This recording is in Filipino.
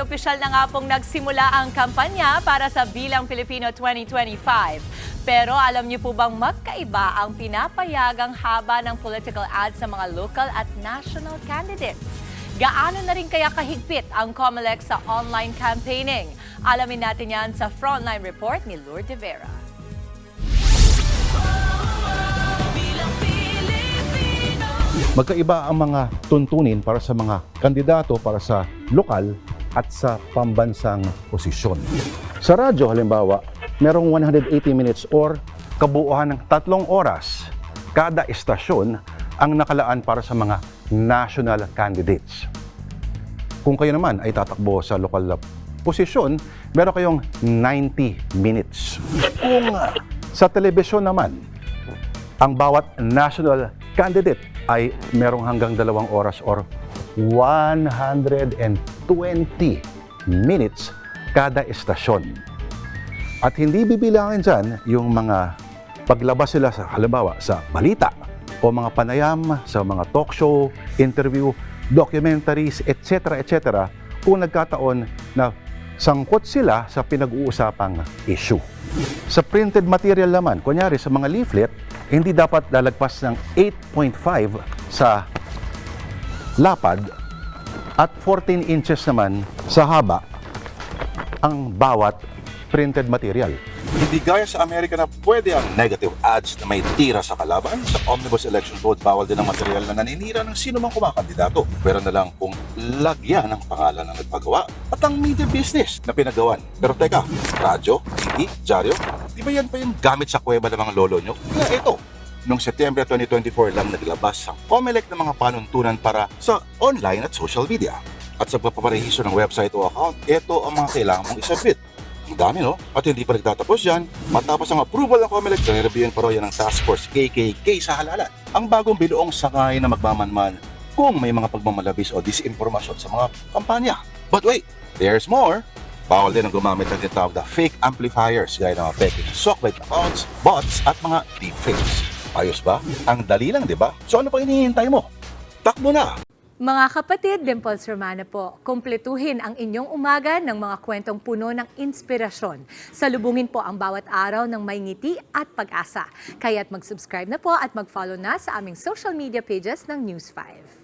opisyal na nga pong nagsimula ang kampanya para sa Bilang Pilipino 2025. Pero alam niyo po bang magkaiba ang pinapayagang haba ng political ads sa mga local at national candidates? Gaano na rin kaya kahigpit ang COMELEC sa online campaigning? Alamin natin yan sa Frontline Report ni Lourdes de Vera. Magkaiba ang mga tuntunin para sa mga kandidato para sa lokal at sa pambansang posisyon. Sa radyo halimbawa, merong 180 minutes or kabuuan ng 3 oras kada istasyon ang nakalaan para sa mga national candidates. Kung kayo naman ay tatakbo sa lokal na posisyon, meron kayong 90 minutes. Kung sa telebisyon naman, ang bawat national candidate ay merong hanggang 2 oras or 120 minutes kada istasyon. At hindi bibilangin dyan yung mga paglabas sila sa halimbawa sa balita o mga panayam sa mga talk show, interview, documentaries, etc. kung nagkataon na sangkot sila sa pinag-uusapang issue. Sa printed material naman, kunyari sa mga leaflet, hindi dapat lalagpas ng 8.5 sa lapad at 14 inches naman sa haba ang bawat printed material. Hindi gaya sa Amerika na pwede ang negative ads na may tira sa kalaban. Sa Omnibus Election Code, bawal din ang material na naninira ng sino mang kumakandidato. Pero na lang kung lagyan ang pangalan ng nagpagawa at ang media business na pinagawan. Pero teka, radyo, TV, dyaryo, di ba yan pa yung gamit sa kuweba ng mga lolo nyo? Kaya ito, noong Setyembre 2024 lang naglabas ang COMELEC ng mga panuntunan para sa online at social media. At sa pagpaparehiso ng website o account, ito ang mga kailangan mong isubmit. Ang dami, no? At hindi pa nagtatapos yan. Matapos ang approval ng COMELEC, nire-reviewan pa rin ng Task Force KKK sa halalan. Ang bagong biloong sakay na magmamanman kung may mga pagmamalabis o disinformasyon sa mga kampanya. But wait, there's more. Bawal din ang gumamit ng tinatawag na fake amplifiers gaya ng mga peking sockbait accounts, bots at mga deepfakes. Ayos ba? Ang dali lang, di ba? So ano pa hinihintay mo? Takbo na! Mga kapatid, Dimples Romana po, kumpletuhin ang inyong umaga ng mga kwentong puno ng inspirasyon. Salubungin po ang bawat araw ng may ngiti at pag-asa. Kaya't mag-subscribe na po at mag-follow na sa aming social media pages ng News 5.